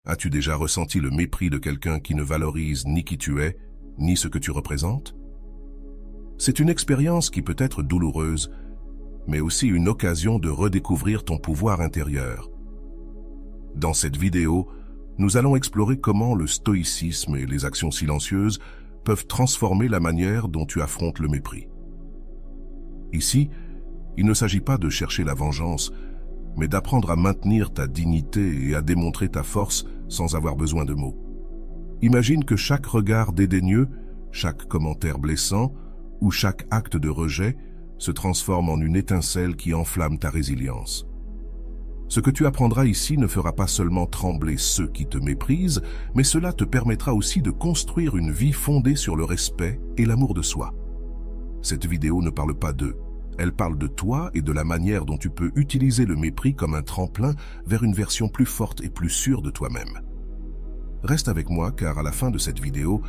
As-tu déjà ressenti le mépris de quelqu'un qui ne valorise ni qui tu es, ni ce que tu représentes? C'est une expérience qui peut être douloureuse, mais aussi une occasion de redécouvrir ton pouvoir intérieur. Dans cette vidéo, nous allons explorer comment le stoïcisme et les actions silencieuses peuvent transformer la manière dont tu affrontes le mépris. Ici, il ne s'agit pas de chercher la vengeance, mais d'apprendre à maintenir ta dignité et à démontrer ta force sans avoir besoin de mots. Imagine que chaque regard dédaigneux, chaque commentaire blessant ou chaque acte de rejet se transforme en une étincelle qui enflamme ta résilience. Ce que tu apprendras ici ne fera pas seulement trembler ceux qui te méprisent, mais cela te permettra aussi de construire une vie fondée sur le respect et l'amour de soi. Cette vidéo ne parle pas d'eux. Elle parle de toi et de la manière dont tu peux utiliser le mépris comme un tremplin vers une version plus forte et plus sûre de toi-même. Reste avec moi car à la fin de cette vidéo,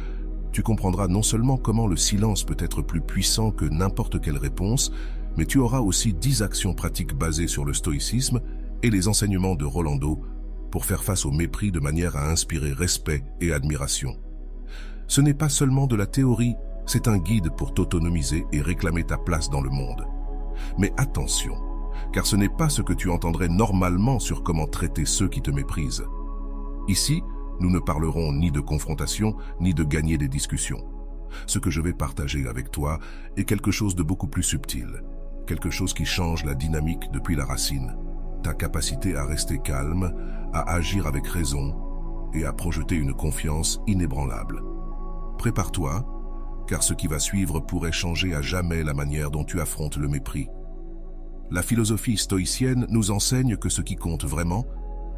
tu comprendras non seulement comment le silence peut être plus puissant que n'importe quelle réponse, mais tu auras aussi 10 actions pratiques basées sur le stoïcisme et les enseignements de Rolando pour faire face au mépris de manière à inspirer respect et admiration. Ce n'est pas seulement de la théorie, c'est un guide pour t'autonomiser et réclamer ta place dans le monde. Mais attention, car ce n'est pas ce que tu entendrais normalement sur comment traiter ceux qui te méprisent. Ici, nous ne parlerons ni de confrontation, ni de gagner des discussions. Ce que je vais partager avec toi est quelque chose de beaucoup plus subtil, quelque chose qui change la dynamique depuis la racine, ta capacité à rester calme, à agir avec raison et à projeter une confiance inébranlable. Prépare-toi, car ce qui va suivre pourrait changer à jamais la manière dont tu affrontes le mépris. La philosophie stoïcienne nous enseigne que ce qui compte vraiment,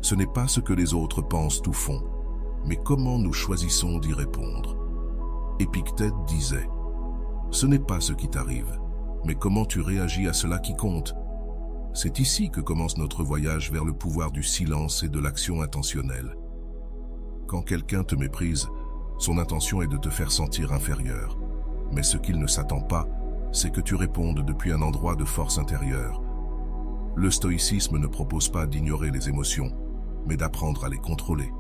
ce n'est pas ce que les autres pensent ou font, mais comment nous choisissons d'y répondre. Épictète disait « Ce n'est pas ce qui t'arrive, mais comment tu réagis à cela qui compte. » C'est ici que commence notre voyage vers le pouvoir du silence et de l'action intentionnelle. Quand quelqu'un te méprise, son intention est de te faire sentir inférieur. Mais ce qu'il ne s'attend pas, c'est que tu répondes depuis un endroit de force intérieure. Le stoïcisme ne propose pas d'ignorer les émotions, mais d'apprendre à les contrôler.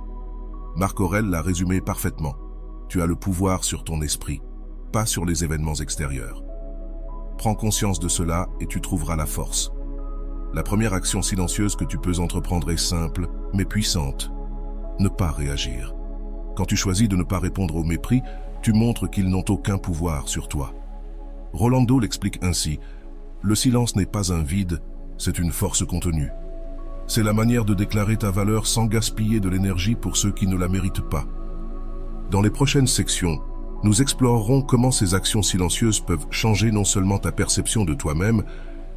Marc Aurèle l'a résumé parfaitement. Tu as le pouvoir sur ton esprit, pas sur les événements extérieurs. Prends conscience de cela et tu trouveras la force. La première action silencieuse que tu peux entreprendre est simple, mais puissante. Ne pas réagir. Quand tu choisis de ne pas répondre au mépris, tu montres qu'ils n'ont aucun pouvoir sur toi. Rolando l'explique ainsi, « Le silence n'est pas un vide, c'est une force contenue. C'est la manière de déclarer ta valeur sans gaspiller de l'énergie pour ceux qui ne la méritent pas. » Dans les prochaines sections, nous explorerons comment ces actions silencieuses peuvent changer non seulement ta perception de toi-même,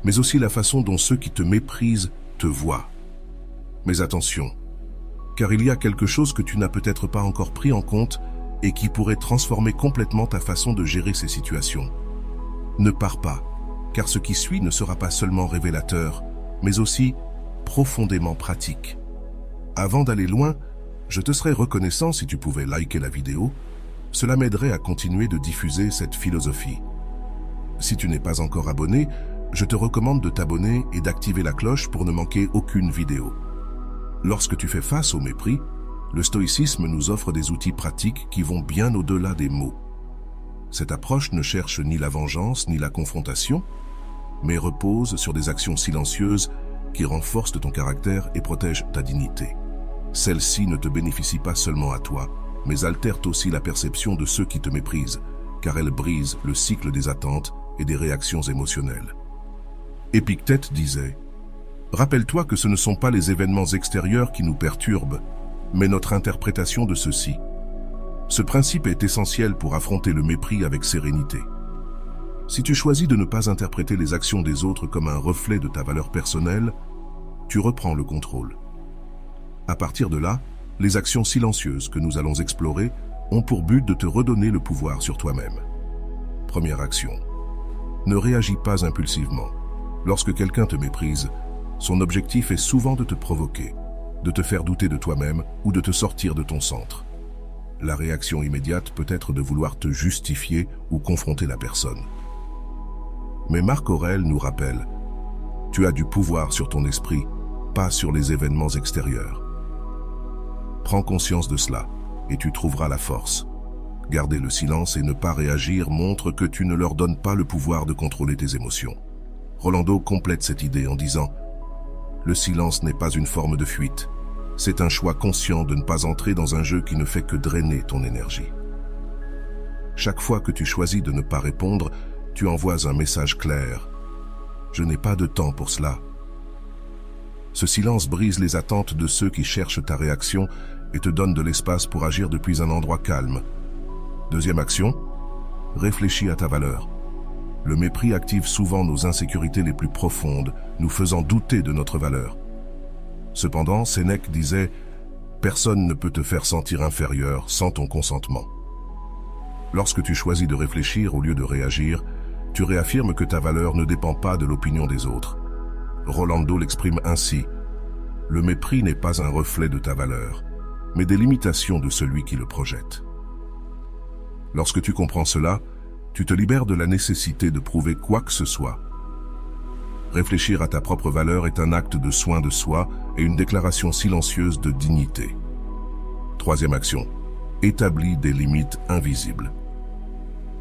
mais aussi la façon dont ceux qui te méprisent te voient. Mais attention, car il y a quelque chose que tu n'as peut-être pas encore pris en compte et qui pourrait transformer complètement ta façon de gérer ces situations. Ne pars pas, car ce qui suit ne sera pas seulement révélateur, mais aussi profondément pratique. Avant d'aller loin, je te serais reconnaissant si tu pouvais liker la vidéo, cela m'aiderait à continuer de diffuser cette philosophie. Si tu n'es pas encore abonné, je te recommande de t'abonner et d'activer la cloche pour ne manquer aucune vidéo. Lorsque tu fais face au mépris, le stoïcisme nous offre des outils pratiques qui vont bien au-delà des mots. Cette approche ne cherche ni la vengeance ni la confrontation, mais repose sur des actions silencieuses qui renforcent ton caractère et protègent ta dignité. Celles-ci ne te bénéficient pas seulement à toi, mais altèrent aussi la perception de ceux qui te méprisent, car elles brisent le cycle des attentes et des réactions émotionnelles. Épictète disait « Rappelle-toi que ce ne sont pas les événements extérieurs qui nous perturbent, mais notre interprétation de ceux-ci. Ce principe est essentiel pour affronter le mépris avec sérénité. Si tu choisis de ne pas interpréter les actions des autres comme un reflet de ta valeur personnelle, tu reprends le contrôle. À partir de là, les actions silencieuses que nous allons explorer ont pour but de te redonner le pouvoir sur toi-même. Première action. Ne réagis pas impulsivement. Lorsque quelqu'un te méprise, son objectif est souvent de te provoquer, de te faire douter de toi-même ou de te sortir de ton centre. La réaction immédiate peut être de vouloir te justifier ou confronter la personne. Mais Marc Aurèle nous rappelle, tu as du pouvoir sur ton esprit, pas sur les événements extérieurs. Prends conscience de cela, et tu trouveras la force. Garder le silence et ne pas réagir montre que tu ne leur donnes pas le pouvoir de contrôler tes émotions. Rolando complète cette idée en disant « Le silence n'est pas une forme de fuite. C'est un choix conscient de ne pas entrer dans un jeu qui ne fait que drainer ton énergie. Chaque fois que tu choisis de ne pas répondre, tu envoies un message clair. Je n'ai pas de temps pour cela. Ce silence brise les attentes de ceux qui cherchent ta réaction et te donne de l'espace pour agir depuis un endroit calme. Deuxième action, réfléchis à ta valeur. Le mépris active souvent nos insécurités les plus profondes, nous faisant douter de notre valeur. Cependant, Sénèque disait « Personne ne peut te faire sentir inférieur sans ton consentement ». Lorsque tu choisis de réfléchir au lieu de réagir, tu réaffirmes que ta valeur ne dépend pas de l'opinion des autres. Rolando l'exprime ainsi « Le mépris n'est pas un reflet de ta valeur, mais des limitations de celui qui le projette. » Lorsque tu comprends cela, tu te libères de la nécessité de prouver quoi que ce soit. Réfléchir à ta propre valeur est un acte de soin de soi et une déclaration silencieuse de dignité. Troisième action, établis des limites invisibles.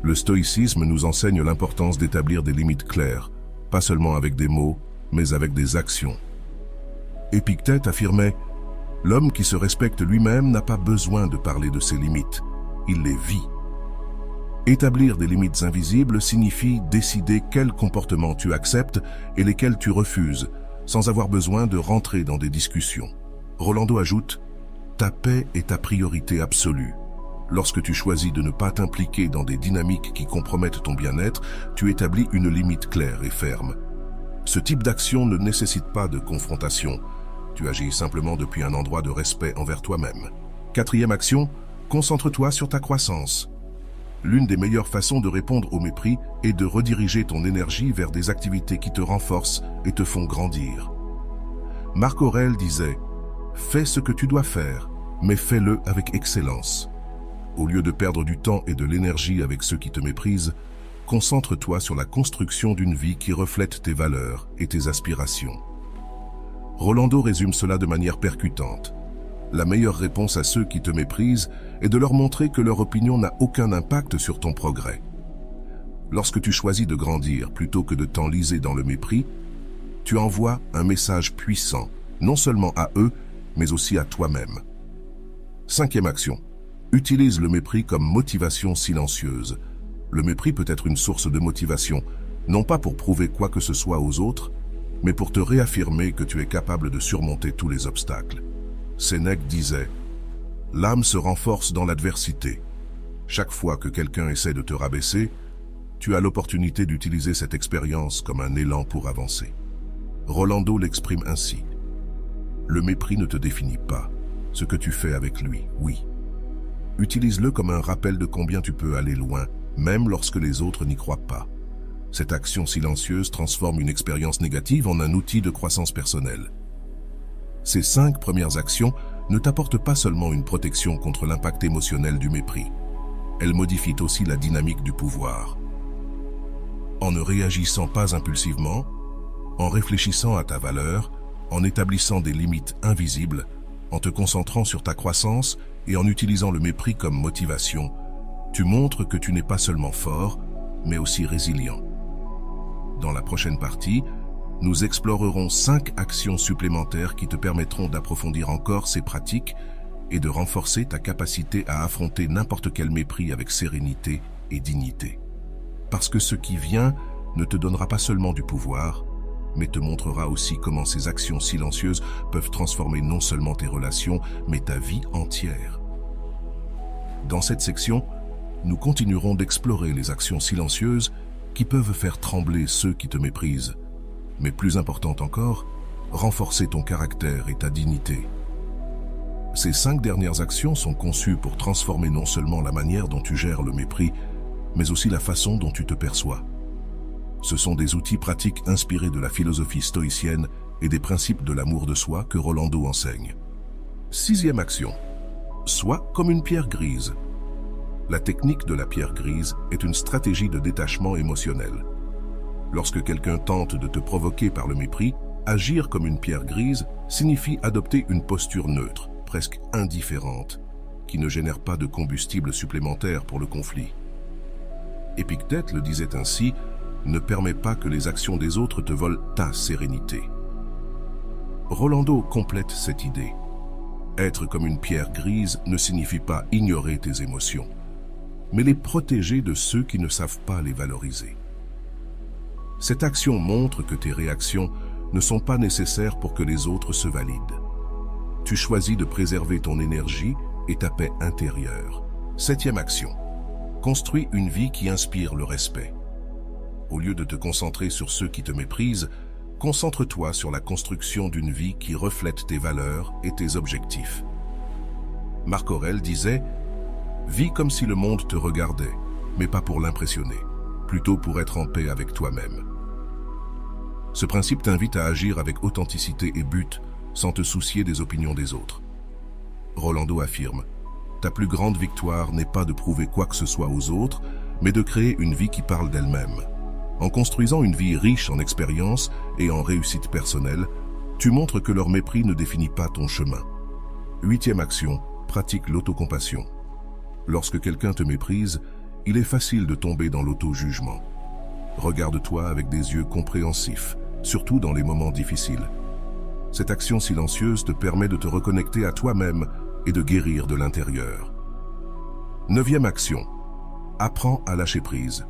Le stoïcisme nous enseigne l'importance d'établir des limites claires, pas seulement avec des mots, mais avec des actions. Épictète affirmait « L'homme qui se respecte lui-même n'a pas besoin de parler de ses limites, il les vit. » Établir des limites invisibles signifie décider quels comportements tu acceptes et lesquels tu refuses, sans avoir besoin de rentrer dans des discussions. Rolando ajoute « Ta paix est ta priorité absolue. Lorsque tu choisis de ne pas t'impliquer dans des dynamiques qui compromettent ton bien-être, tu établis une limite claire et ferme. Ce type d'action ne nécessite pas de confrontation. Tu agis simplement depuis un endroit de respect envers toi-même. Quatrième action, concentre-toi sur ta croissance. L'une des meilleures façons de répondre au mépris est de rediriger ton énergie vers des activités qui te renforcent et te font grandir. Marc Aurèle disait « Fais ce que tu dois faire, mais fais-le avec excellence. » Au lieu de perdre du temps et de l'énergie avec ceux qui te méprisent, concentre-toi sur la construction d'une vie qui reflète tes valeurs et tes aspirations. Rolando résume cela de manière percutante. La meilleure réponse à ceux qui te méprisent est de leur montrer que leur opinion n'a aucun impact sur ton progrès. Lorsque tu choisis de grandir plutôt que de t'enliser dans le mépris, tu envoies un message puissant, non seulement à eux, mais aussi à toi-même. Cinquième action. Utilise le mépris comme motivation silencieuse. Le mépris peut être une source de motivation, non pas pour prouver quoi que ce soit aux autres, mais pour te réaffirmer que tu es capable de surmonter tous les obstacles. Sénèque disait « L'âme se renforce dans l'adversité. Chaque fois que quelqu'un essaie de te rabaisser, tu as l'opportunité d'utiliser cette expérience comme un élan pour avancer. » Rolando l'exprime ainsi. « Le mépris ne te définit pas. Ce que tu fais avec lui, oui. Utilise-le comme un rappel de combien tu peux aller loin, même lorsque les autres n'y croient pas. Cette action silencieuse transforme une expérience négative en un outil de croissance personnelle. Ces 5 premières actions ne t'apportent pas seulement une protection contre l'impact émotionnel du mépris. Elles modifient aussi la dynamique du pouvoir. En ne réagissant pas impulsivement, en réfléchissant à ta valeur, en établissant des limites invisibles, en te concentrant sur ta croissance et en utilisant le mépris comme motivation, tu montres que tu n'es pas seulement fort, mais aussi résilient. Dans la prochaine partie, nous explorerons 5 actions supplémentaires qui te permettront d'approfondir encore ces pratiques et de renforcer ta capacité à affronter n'importe quel mépris avec sérénité et dignité. Parce que ce qui vient ne te donnera pas seulement du pouvoir, mais te montrera aussi comment ces actions silencieuses peuvent transformer non seulement tes relations, mais ta vie entière. Dans cette section, nous continuerons d'explorer les actions silencieuses qui peuvent faire trembler ceux qui te méprisent, mais plus important encore, renforcer ton caractère et ta dignité. Ces 5 dernières actions sont conçues pour transformer non seulement la manière dont tu gères le mépris, mais aussi la façon dont tu te perçois. Ce sont des outils pratiques inspirés de la philosophie stoïcienne et des principes de l'amour de soi que Rolando enseigne. 6e action. Sois comme une pierre grise. La technique de la pierre grise est une stratégie de détachement émotionnel. Lorsque quelqu'un tente de te provoquer par le mépris, agir comme une pierre grise signifie adopter une posture neutre, presque indifférente, qui ne génère pas de combustible supplémentaire pour le conflit. Épictète le disait ainsi, ne permets pas que les actions des autres te volent ta sérénité. Rolando complète cette idée. Être comme une pierre grise ne signifie pas ignorer tes émotions, mais les protéger de ceux qui ne savent pas les valoriser. Cette action montre que tes réactions ne sont pas nécessaires pour que les autres se valident. Tu choisis de préserver ton énergie et ta paix intérieure. 7e action. Construis une vie qui inspire le respect. Au lieu de te concentrer sur ceux qui te méprisent, concentre-toi sur la construction d'une vie qui reflète tes valeurs et tes objectifs. Marc Aurèle disait « Vis comme si le monde te regardait, mais pas pour l'impressionner, plutôt pour être en paix avec toi-même. » Ce principe t'invite à agir avec authenticité et but, sans te soucier des opinions des autres. Rolando affirme « Ta plus grande victoire n'est pas de prouver quoi que ce soit aux autres, mais de créer une vie qui parle d'elle-même. En construisant une vie riche en expériences et en réussite personnelle, tu montres que leur mépris ne définit pas ton chemin. » 8e action, pratique l'autocompassion. Lorsque quelqu'un te méprise, il est facile de tomber dans l'auto-jugement. Regarde-toi avec des yeux compréhensifs, surtout dans les moments difficiles. Cette action silencieuse te permet de te reconnecter à toi-même et de guérir de l'intérieur. 9e action, apprends à lâcher prise.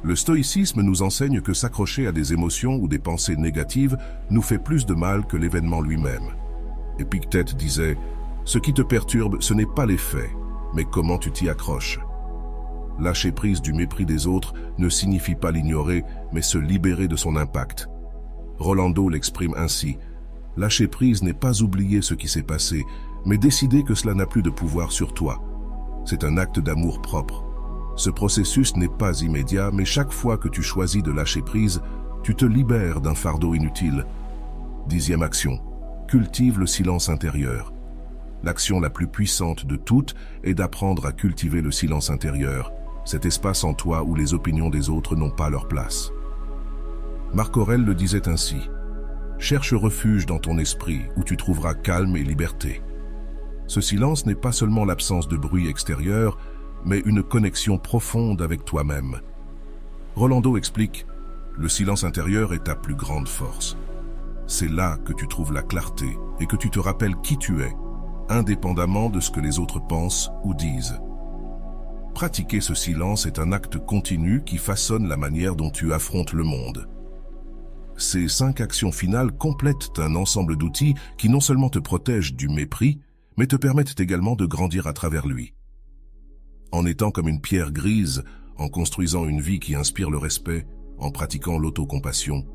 Le stoïcisme nous enseigne que s'accrocher à des émotions ou des pensées négatives nous fait plus de mal que l'événement lui-même. Épictète disait « Ce qui te perturbe, ce n'est pas les faits, mais comment tu t'y accroches. » Lâcher prise du mépris des autres ne signifie pas l'ignorer, mais se libérer de son impact. Rolando l'exprime ainsi. Lâcher prise n'est pas oublier ce qui s'est passé, mais décider que cela n'a plus de pouvoir sur toi. C'est un acte d'amour propre. Ce processus n'est pas immédiat, mais chaque fois que tu choisis de lâcher prise, tu te libères d'un fardeau inutile. 10e action. Cultive le silence intérieur. L'action la plus puissante de toutes est d'apprendre à cultiver le silence intérieur, cet espace en toi où les opinions des autres n'ont pas leur place. Marc Aurèle le disait ainsi. Cherche refuge dans ton esprit où tu trouveras calme et liberté. Ce silence n'est pas seulement l'absence de bruit extérieur, mais une connexion profonde avec toi-même. Rolando explique, le silence intérieur est ta plus grande force. C'est là que tu trouves la clarté et que tu te rappelles qui tu es, indépendamment de ce que les autres pensent ou disent. Pratiquer ce silence est un acte continu qui façonne la manière dont tu affrontes le monde. Ces 5 actions finales complètent un ensemble d'outils qui non seulement te protègent du mépris, mais te permettent également de grandir à travers lui. En étant comme une pierre grise, en construisant une vie qui inspire le respect, en pratiquant l'autocompassion,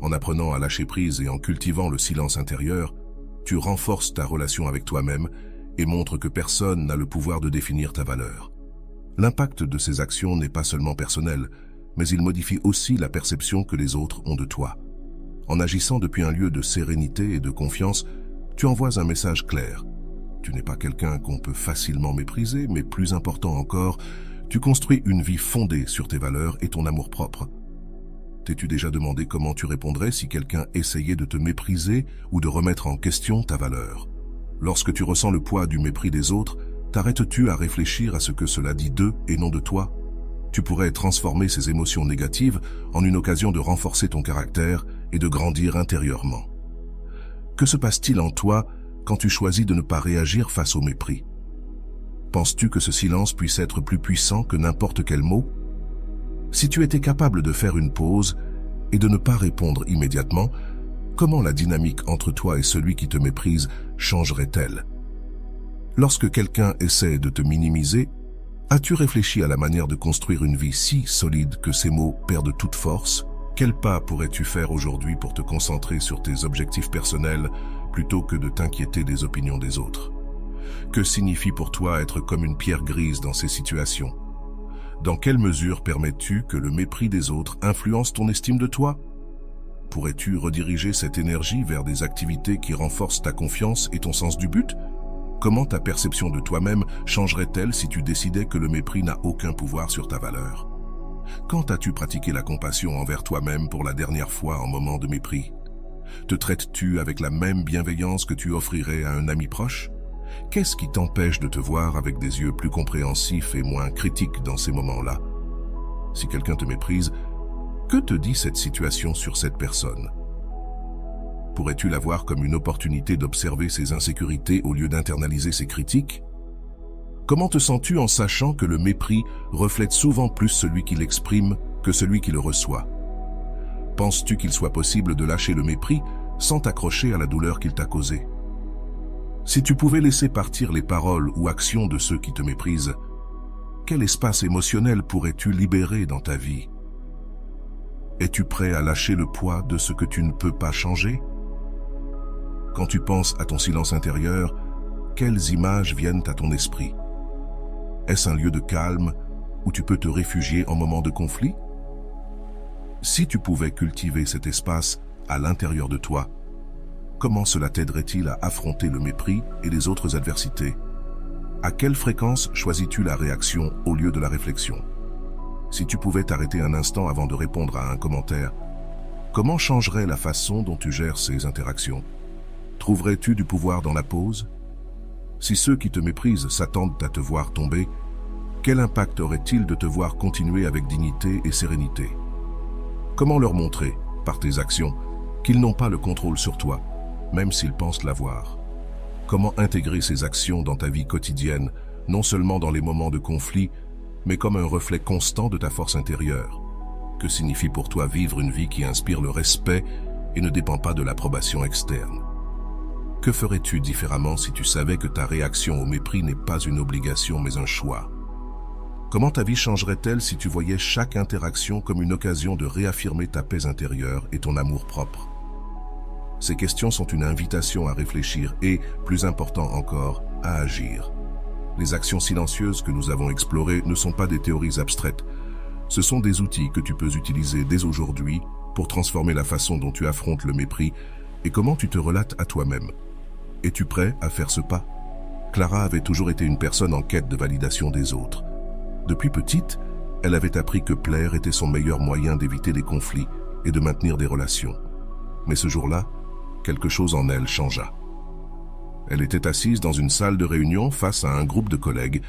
en apprenant à lâcher prise et en cultivant le silence intérieur, tu renforces ta relation avec toi-même et montres que personne n'a le pouvoir de définir ta valeur. L'impact de ces actions n'est pas seulement personnel, mais il modifie aussi la perception que les autres ont de toi. En agissant depuis un lieu de sérénité et de confiance, tu envoies un message clair. Tu n'es pas quelqu'un qu'on peut facilement mépriser, mais plus important encore, tu construis une vie fondée sur tes valeurs et ton amour-propre. T'es-tu déjà demandé comment tu répondrais si quelqu'un essayait de te mépriser ou de remettre en question ta valeur? Lorsque tu ressens le poids du mépris des autres, t'arrêtes-tu à réfléchir à ce que cela dit d'eux et non de toi? Tu pourrais transformer ces émotions négatives en une occasion de renforcer ton caractère et de grandir intérieurement. Que se passe-t-il en toi quand tu choisis de ne pas réagir face au mépris? Penses-tu que ce silence puisse être plus puissant que n'importe quel mot? Si tu étais capable de faire une pause et de ne pas répondre immédiatement, comment la dynamique entre toi et celui qui te méprise changerait-elle? Lorsque quelqu'un essaie de te minimiser, as-tu réfléchi à la manière de construire une vie si solide que ces mots perdent toute force? Quel pas pourrais-tu faire aujourd'hui pour te concentrer sur tes objectifs personnels plutôt que de t'inquiéter des opinions des autres? Que signifie pour toi être comme une pierre grise dans ces situations? Dans quelle mesure permets-tu que le mépris des autres influence ton estime de toi? Pourrais-tu rediriger cette énergie vers des activités qui renforcent ta confiance et ton sens du but? Comment ta perception de toi-même changerait-elle si tu décidais que le mépris n'a aucun pouvoir sur ta valeur? Quand as-tu pratiqué la compassion envers toi-même pour la dernière fois en moment de mépris? Te traites-tu avec la même bienveillance que tu offrirais à un ami proche? Qu'est-ce qui t'empêche de te voir avec des yeux plus compréhensifs et moins critiques dans ces moments-là? Si quelqu'un te méprise, que te dit cette situation sur cette personne? Pourrais-tu la voir comme une opportunité d'observer ses insécurités au lieu d'internaliser ses critiques? Comment te sens-tu en sachant que le mépris reflète souvent plus celui qui l'exprime que celui qui le reçoit? Penses-tu qu'il soit possible de lâcher le mépris sans t'accrocher à la douleur qu'il t'a causée? Si tu pouvais laisser partir les paroles ou actions de ceux qui te méprisent, quel espace émotionnel pourrais-tu libérer dans ta vie? Es-tu prêt à lâcher le poids de ce que tu ne peux pas changer? Quand tu penses à ton silence intérieur, quelles images viennent à ton esprit? Est-ce un lieu de calme où tu peux te réfugier en moment de conflit? Si tu pouvais cultiver cet espace à l'intérieur de toi, comment cela t'aiderait-il à affronter le mépris et les autres adversités? À quelle fréquence choisis-tu la réaction au lieu de la réflexion? Si tu pouvais t'arrêter un instant avant de répondre à un commentaire, comment changerait la façon dont tu gères ces interactions? Trouverais-tu du pouvoir dans la pause? Si ceux qui te méprisent s'attendent à te voir tomber, quel impact aurait-il de te voir continuer avec dignité et sérénité? Comment leur montrer, par tes actions, qu'ils n'ont pas le contrôle sur toi, même s'ils pensent l'avoir? Comment intégrer ces actions dans ta vie quotidienne, non seulement dans les moments de conflit, mais comme un reflet constant de ta force intérieure? Que signifie pour toi vivre une vie qui inspire le respect et ne dépend pas de l'approbation externe? Que ferais-tu différemment si tu savais que ta réaction au mépris n'est pas une obligation mais un choix? Comment ta vie changerait-elle si tu voyais chaque interaction comme une occasion de réaffirmer ta paix intérieure et ton amour-propre? Ces questions sont une invitation à réfléchir et, plus important encore, à agir. Les actions silencieuses que nous avons explorées ne sont pas des théories abstraites. Ce sont des outils que tu peux utiliser dès aujourd'hui pour transformer la façon dont tu affrontes le mépris et comment tu te relates à toi-même. Es-tu prêt à faire ce pas? Clara avait toujours été une personne en quête de validation des autres. Depuis petite, elle avait appris que plaire était son meilleur moyen d'éviter les conflits et de maintenir des relations. Mais ce jour-là, quelque chose en elle changea. Elle était assise dans une salle de réunion face à un groupe de collègues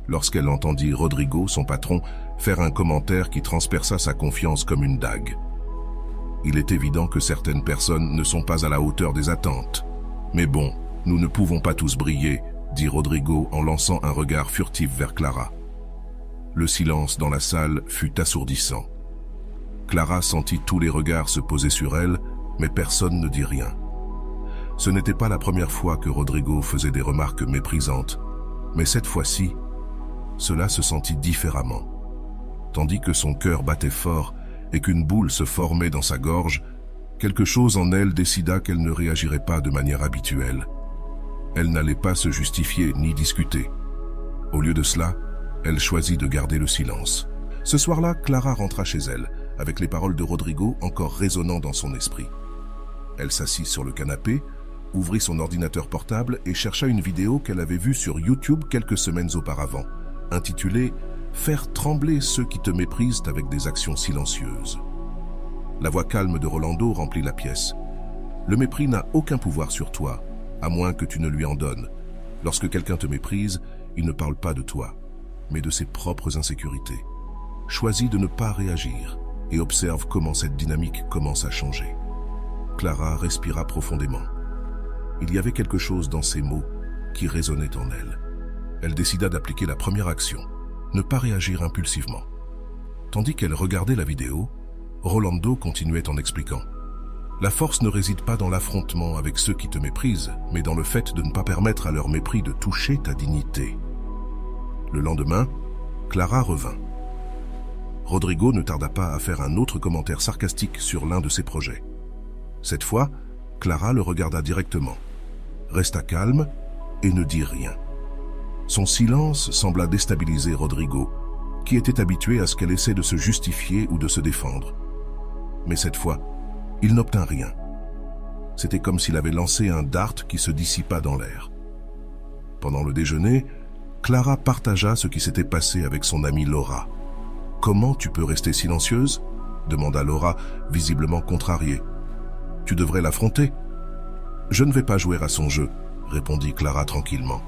lorsqu'elle entendit Rodrigo, son patron, faire un commentaire qui transperça sa confiance comme une dague. Il est évident que certaines personnes ne sont pas à la hauteur des attentes. Mais bon, nous ne pouvons pas tous briller, dit Rodrigo en lançant un regard furtif vers Clara. Le silence dans la salle fut assourdissant. Clara sentit tous les regards se poser sur elle, mais personne ne dit rien. Ce n'était pas la première fois que Rodrigo faisait des remarques méprisantes, mais cette fois-ci, cela se sentit différemment. Tandis que son cœur battait fort et qu'une boule se formait dans sa gorge, quelque chose en elle décida qu'elle ne réagirait pas de manière habituelle. Elle n'allait pas se justifier ni discuter. Au lieu de cela, elle choisit de garder le silence. Ce soir-là, Clara rentra chez elle, avec les paroles de Rodrigo encore résonnant dans son esprit. Elle s'assit sur le canapé, ouvrit son ordinateur portable et chercha une vidéo qu'elle avait vue sur YouTube quelques semaines auparavant, intitulée « Faire trembler ceux qui te méprisent avec des actions silencieuses ». La voix calme de Rolando remplit la pièce. Le mépris n'a aucun pouvoir sur toi, à moins que tu ne lui en donnes. Lorsque quelqu'un te méprise, il ne parle pas de toi, mais de ses propres insécurités. Choisis de ne pas réagir et observe comment cette dynamique commence à changer. Clara respira profondément. Il y avait quelque chose dans ces mots qui résonnait en elle. Elle décida d'appliquer la première action, ne pas réagir impulsivement. Tandis qu'elle regardait la vidéo, Rolando continuait en expliquant. La force ne réside pas dans l'affrontement avec ceux qui te méprisent, mais dans le fait de ne pas permettre à leur mépris de toucher ta dignité. Le lendemain, Clara revint. Rodrigo ne tarda pas à faire un autre commentaire sarcastique sur l'un de ses projets. Cette fois, Clara le regarda directement, resta calme et ne dit rien. Son silence sembla déstabiliser Rodrigo, qui était habitué à ce qu'elle essaie de se justifier ou de se défendre. Mais cette fois, il n'obtint rien. C'était comme s'il avait lancé un dart qui se dissipa dans l'air. Pendant le déjeuner, Clara partagea ce qui s'était passé avec son amie Laura. « Comment tu peux rester silencieuse ?» demanda Laura, visiblement contrariée. « Tu devrais l'affronter. »« Je ne vais pas jouer à son jeu, » répondit Clara tranquillement.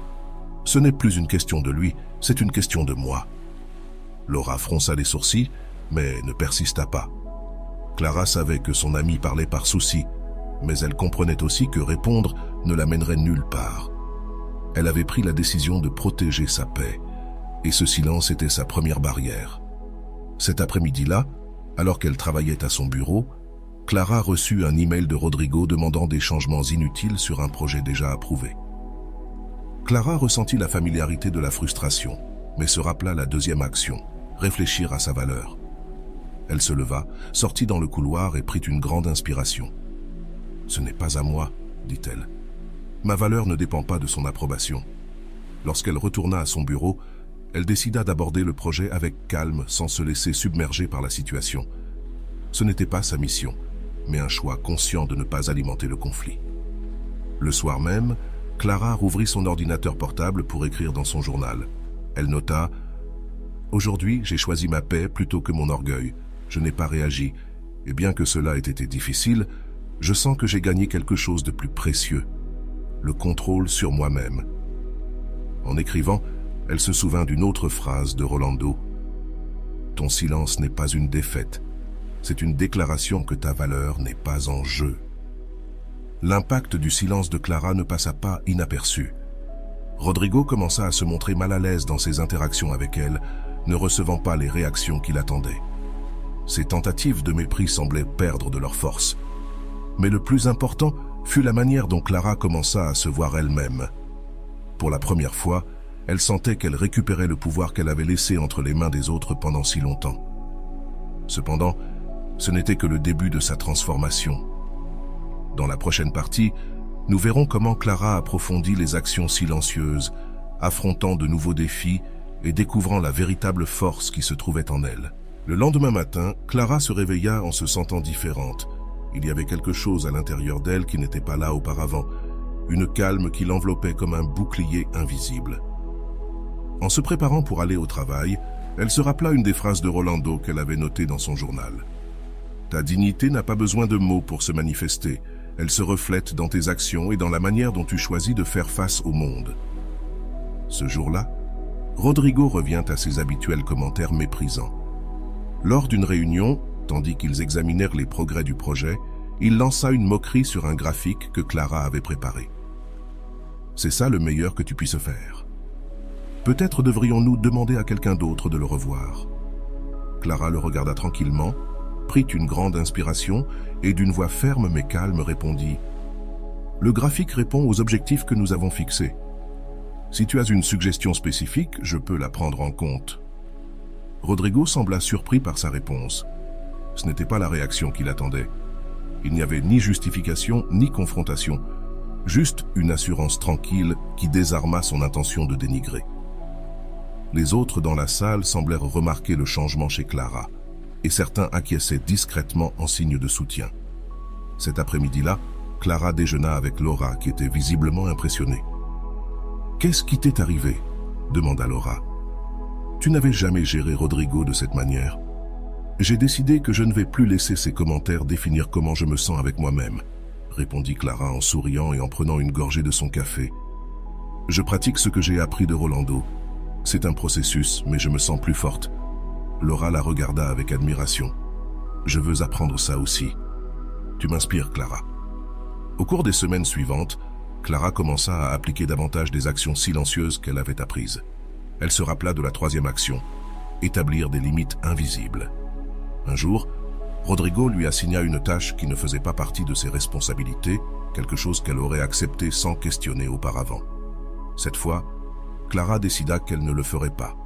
Ce n'est plus une question de lui, c'est une question de moi. Laura fronça les sourcils, mais ne persista pas. Clara savait que son amie parlait par souci, mais elle comprenait aussi que répondre ne la mènerait nulle part. Elle avait pris la décision de protéger sa paix, et ce silence était sa première barrière. Cet après-midi-là, alors qu'elle travaillait à son bureau, Clara reçut un email de Rodrigo demandant des changements inutiles sur un projet déjà approuvé. Clara ressentit la familiarité de la frustration, mais se rappela la deuxième action, réfléchir à sa valeur. Elle se leva, sortit dans le couloir et prit une grande inspiration. « Ce n'est pas à moi, dit-elle. Ma valeur ne dépend pas de son approbation. » Lorsqu'elle retourna à son bureau, elle décida d'aborder le projet avec calme sans se laisser submerger par la situation. Ce n'était pas sa mission, mais un choix conscient de ne pas alimenter le conflit. Le soir même, Clara rouvrit son ordinateur portable pour écrire dans son journal. Elle nota « Aujourd'hui, j'ai choisi ma paix plutôt que mon orgueil. Je n'ai pas réagi, et bien que cela ait été difficile, je sens que j'ai gagné quelque chose de plus précieux, le contrôle sur moi-même. » En écrivant, elle se souvint d'une autre phrase de Rolando. « Ton silence n'est pas une défaite, c'est une déclaration que ta valeur n'est pas en jeu. » L'impact du silence de Clara ne passa pas inaperçu. Rodrigo commença à se montrer mal à l'aise dans ses interactions avec elle, ne recevant pas les réactions qu'il attendait. Ses tentatives de mépris semblaient perdre de leur force. Mais le plus important fut la manière dont Clara commença à se voir elle-même. Pour la première fois, elle sentait qu'elle récupérait le pouvoir qu'elle avait laissé entre les mains des autres pendant si longtemps. Cependant, ce n'était que le début de sa transformation. Dans la prochaine partie, nous verrons comment Clara approfondit les actions silencieuses, affrontant de nouveaux défis et découvrant la véritable force qui se trouvait en elle. Le lendemain matin, Clara se réveilla en se sentant différente. Il y avait quelque chose à l'intérieur d'elle qui n'était pas là auparavant, une calme qui l'enveloppait comme un bouclier invisible. En se préparant pour aller au travail, elle se rappela une des phrases de Rolando qu'elle avait notées dans son journal. « Ta dignité n'a pas besoin de mots pour se manifester. Elle se reflète dans tes actions et dans la manière dont tu choisis de faire face au monde. » Ce jour-là, Rodrigo revient à ses habituels commentaires méprisants. Lors d'une réunion, tandis qu'ils examinèrent les progrès du projet, il lança une moquerie sur un graphique que Clara avait préparé. « C'est ça le meilleur que tu puisses faire. Peut-être devrions-nous demander à quelqu'un d'autre de le revoir. » Clara le regarda tranquillement, prit une grande inspiration et d'une voix ferme mais calme répondit « Le graphique répond aux objectifs que nous avons fixés. Si tu as une suggestion spécifique, je peux la prendre en compte. » Rodrigo sembla surpris par sa réponse. Ce n'était pas la réaction qu'il attendait. Il n'y avait ni justification ni confrontation, juste une assurance tranquille qui désarma son intention de dénigrer. Les autres dans la salle semblèrent remarquer le changement chez Clara, et certains acquiesçaient discrètement en signe de soutien. Cet après-midi-là, Clara déjeuna avec Laura, qui était visiblement impressionnée. « Qu'est-ce qui t'est arrivé ?» demanda Laura. « Tu n'avais jamais géré Rodrigo de cette manière. J'ai décidé que je ne vais plus laisser ses commentaires définir comment je me sens avec moi-même, » répondit Clara en souriant et en prenant une gorgée de son café. « Je pratique ce que j'ai appris de Rolando. C'est un processus, mais je me sens plus forte. » Laura la regarda avec admiration. « Je veux apprendre ça aussi. Tu m'inspires, Clara. » Au cours des semaines suivantes, Clara commença à appliquer davantage des actions silencieuses qu'elle avait apprises. Elle se rappela de la troisième action, établir des limites invisibles. Un jour, Rodrigo lui assigna une tâche qui ne faisait pas partie de ses responsabilités, quelque chose qu'elle aurait accepté sans questionner auparavant. Cette fois, Clara décida qu'elle ne le ferait pas.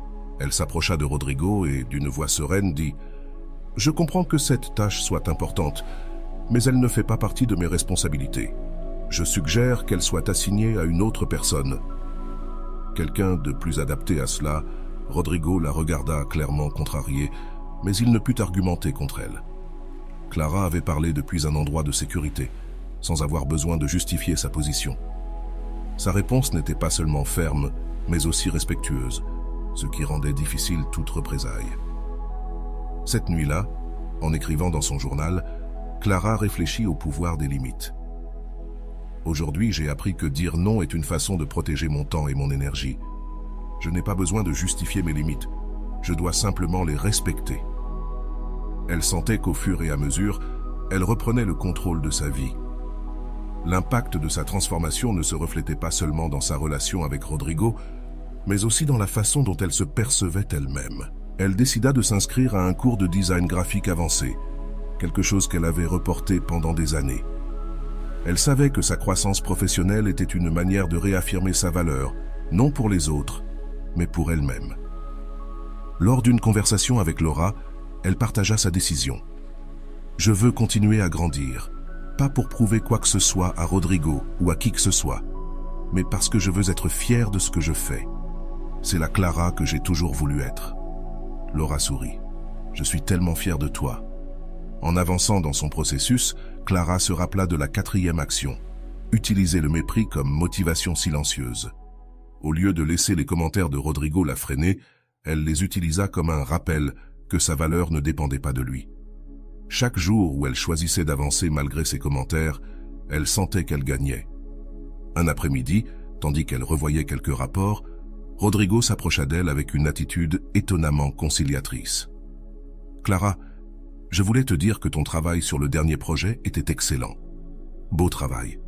Elle s'approcha de Rodrigo et, d'une voix sereine, dit « Je comprends que cette tâche soit importante, mais elle ne fait pas partie de mes responsabilités. Je suggère qu'elle soit assignée à une autre personne. » Quelqu'un de plus adapté à cela, Rodrigo la regarda clairement contrarié, mais il ne put argumenter contre elle. Clara avait parlé depuis un endroit de sécurité, sans avoir besoin de justifier sa position. Sa réponse n'était pas seulement ferme, mais aussi respectueuse, ce qui rendait difficile toute représaille. Cette nuit-là, en écrivant dans son journal, Clara réfléchit au pouvoir des limites. Aujourd'hui, j'ai appris que dire non est une façon de protéger mon temps et mon énergie. Je n'ai pas besoin de justifier mes limites. Je dois simplement les respecter. Elle sentait qu'au fur et à mesure, elle reprenait le contrôle de sa vie. L'impact de sa transformation ne se reflétait pas seulement dans sa relation avec Rodrigo, mais aussi dans la façon dont elle se percevait elle-même. Elle décida de s'inscrire à un cours de design graphique avancé, quelque chose qu'elle avait reporté pendant des années. Elle savait que sa croissance professionnelle était une manière de réaffirmer sa valeur, non pour les autres, mais pour elle-même. Lors d'une conversation avec Laura, elle partagea sa décision. « Je veux continuer à grandir, pas pour prouver quoi que ce soit à Rodrigo ou à qui que ce soit, mais parce que je veux être fière de ce que je fais. C'est la Clara que j'ai toujours voulu être. » Laura sourit. « Je suis tellement fière de toi. » En avançant dans son processus, Clara se rappela de la 4e action, utiliser le mépris comme motivation silencieuse. Au lieu de laisser les commentaires de Rodrigo la freiner, elle les utilisa comme un rappel que sa valeur ne dépendait pas de lui. Chaque jour où elle choisissait d'avancer malgré ses commentaires, elle sentait qu'elle gagnait. Un après-midi, tandis qu'elle revoyait quelques rapports, Rodrigo s'approcha d'elle avec une attitude étonnamment conciliatrice. « Clara, je voulais te dire que ton travail sur le dernier projet était excellent. Beau travail. »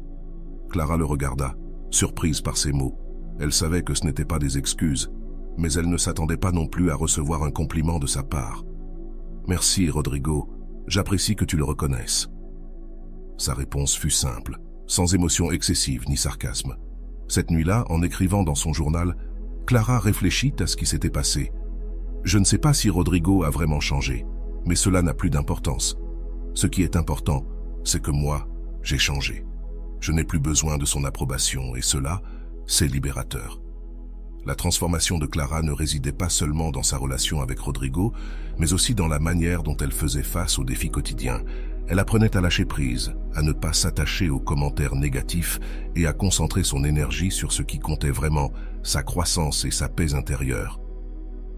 Clara le regarda, surprise par ces mots. Elle savait que ce n'étaient pas des excuses, mais elle ne s'attendait pas non plus à recevoir un compliment de sa part. « Merci, Rodrigo. J'apprécie que tu le reconnaisses. » Sa réponse fut simple, sans émotion excessive ni sarcasme. Cette nuit-là, en écrivant dans son journal, Clara réfléchit à ce qui s'était passé. « Je ne sais pas si Rodrigo a vraiment changé, mais cela n'a plus d'importance. Ce qui est important, c'est que moi, j'ai changé. Je n'ai plus besoin de son approbation et cela, c'est libérateur. » La transformation de Clara ne résidait pas seulement dans sa relation avec Rodrigo, mais aussi dans la manière dont elle faisait face aux défis quotidiens. Elle apprenait à lâcher prise, à ne pas s'attacher aux commentaires négatifs et à concentrer son énergie sur ce qui comptait vraiment, sa croissance et sa paix intérieure.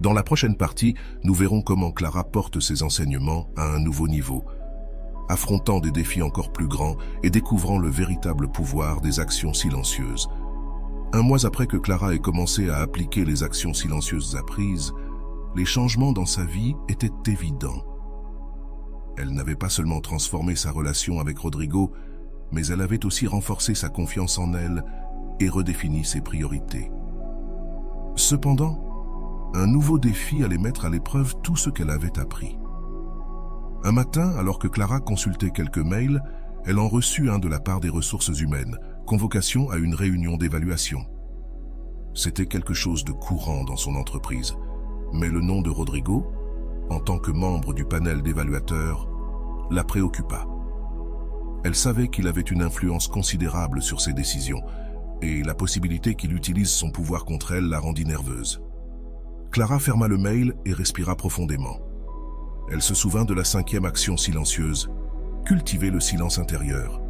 Dans la prochaine partie, nous verrons comment Clara porte ses enseignements à un nouveau niveau, affrontant des défis encore plus grands et découvrant le véritable pouvoir des actions silencieuses. Un mois après que Clara ait commencé à appliquer les actions silencieuses apprises, les changements dans sa vie étaient évidents. Elle n'avait pas seulement transformé sa relation avec Rodrigo, mais elle avait aussi renforcé sa confiance en elle et redéfini ses priorités. Cependant, un nouveau défi allait mettre à l'épreuve tout ce qu'elle avait appris. Un matin, alors que Clara consultait quelques mails, elle en reçut un de la part des ressources humaines, convocation à une réunion d'évaluation. C'était quelque chose de courant dans son entreprise, mais le nom de Rodrigo, en tant que membre du panel d'évaluateurs, la préoccupa. Elle savait qu'il avait une influence considérable sur ses décisions, et la possibilité qu'il utilise son pouvoir contre elle la rendit nerveuse. Clara ferma le mail et respira profondément. Elle se souvint de la 5e action silencieuse, cultiver le silence intérieur.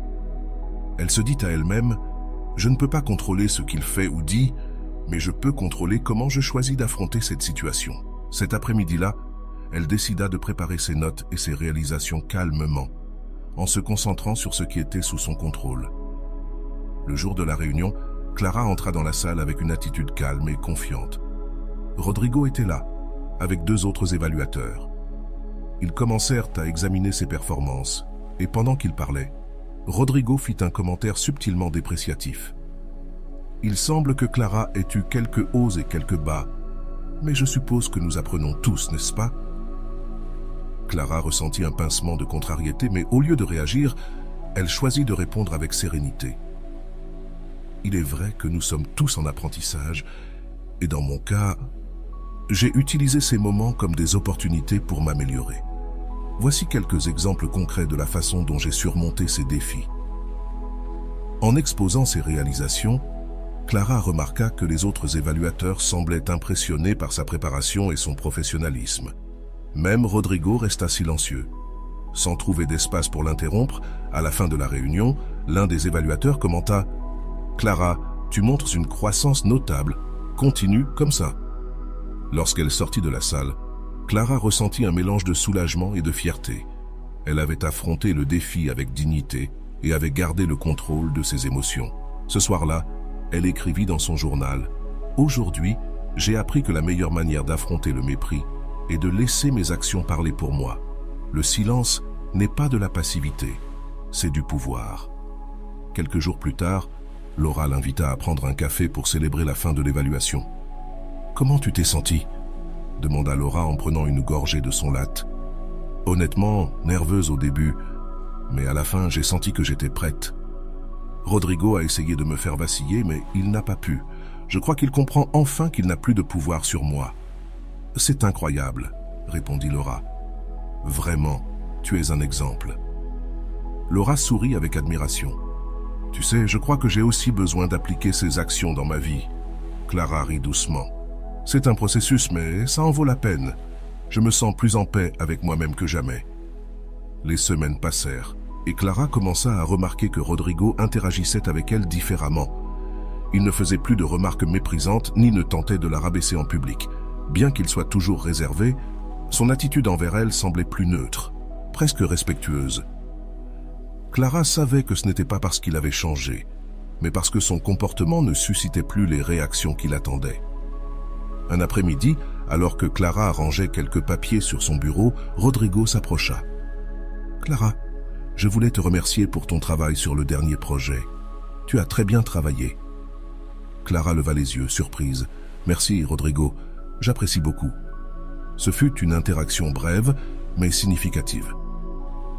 Elle se dit à elle-même, « Je ne peux pas contrôler ce qu'il fait ou dit, mais je peux contrôler comment je choisis d'affronter cette situation. » Cet après-midi-là, elle décida de préparer ses notes et ses réalisations calmement, en se concentrant sur ce qui était sous son contrôle. Le jour de la réunion, Clara entra dans la salle avec une attitude calme et confiante. Rodrigo était là, avec 2 autres évaluateurs. Ils commencèrent à examiner ses performances, et pendant qu'ils parlaient, Rodrigo fit un commentaire subtilement dépréciatif. « Il semble que Clara ait eu quelques hauts et quelques bas, mais je suppose que nous apprenons tous, n'est-ce pas ?» Clara ressentit un pincement de contrariété, mais au lieu de réagir, elle choisit de répondre avec sérénité. « Il est vrai que nous sommes tous en apprentissage, et dans mon cas, j'ai utilisé ces moments comme des opportunités pour m'améliorer. Voici quelques exemples concrets de la façon dont j'ai surmonté ces défis. » En exposant ses réalisations, Clara remarqua que les autres évaluateurs semblaient impressionnés par sa préparation et son professionnalisme. Même Rodrigo resta silencieux. Sans trouver d'espace pour l'interrompre, à la fin de la réunion, l'un des évaluateurs commenta « Clara, tu montres une croissance notable. Continue comme ça. » Lorsqu'elle sortit de la salle, Clara ressentit un mélange de soulagement et de fierté. Elle avait affronté le défi avec dignité et avait gardé le contrôle de ses émotions. Ce soir-là, elle écrivit dans son journal « Aujourd'hui, j'ai appris que la meilleure manière d'affronter le mépris est de laisser mes actions parler pour moi. Le silence n'est pas de la passivité, c'est du pouvoir. » Quelques jours plus tard, Laura l'invita à prendre un café pour célébrer la fin de l'évaluation. « Comment tu t'es sentie ?» demanda Laura en prenant une gorgée de son latte. « Honnêtement, nerveuse au début, mais à la fin, j'ai senti que j'étais prête. Rodrigo a essayé de me faire vaciller, mais il n'a pas pu. Je crois qu'il comprend enfin qu'il n'a plus de pouvoir sur moi. »« C'est incroyable, » répondit Laura. « Vraiment, tu es un exemple. » Laura sourit avec admiration. « Tu sais, je crois que j'ai aussi besoin d'appliquer ces actions dans ma vie. » Clara rit doucement. « C'est un processus, mais ça en vaut la peine. Je me sens plus en paix avec moi-même que jamais. » Les semaines passèrent, et Clara commença à remarquer que Rodrigo interagissait avec elle différemment. Il ne faisait plus de remarques méprisantes, ni ne tentait de la rabaisser en public. Bien qu'il soit toujours réservé, son attitude envers elle semblait plus neutre, presque respectueuse. Clara savait que ce n'était pas parce qu'il avait changé, mais parce que son comportement ne suscitait plus les réactions qu'il attendait. Un après-midi, alors que Clara rangeait quelques papiers sur son bureau, Rodrigo s'approcha. « Clara, je voulais te remercier pour ton travail sur le dernier projet. Tu as très bien travaillé. » Clara leva les yeux, surprise. « Merci, Rodrigo. J'apprécie beaucoup. » Ce fut une interaction brève, mais significative.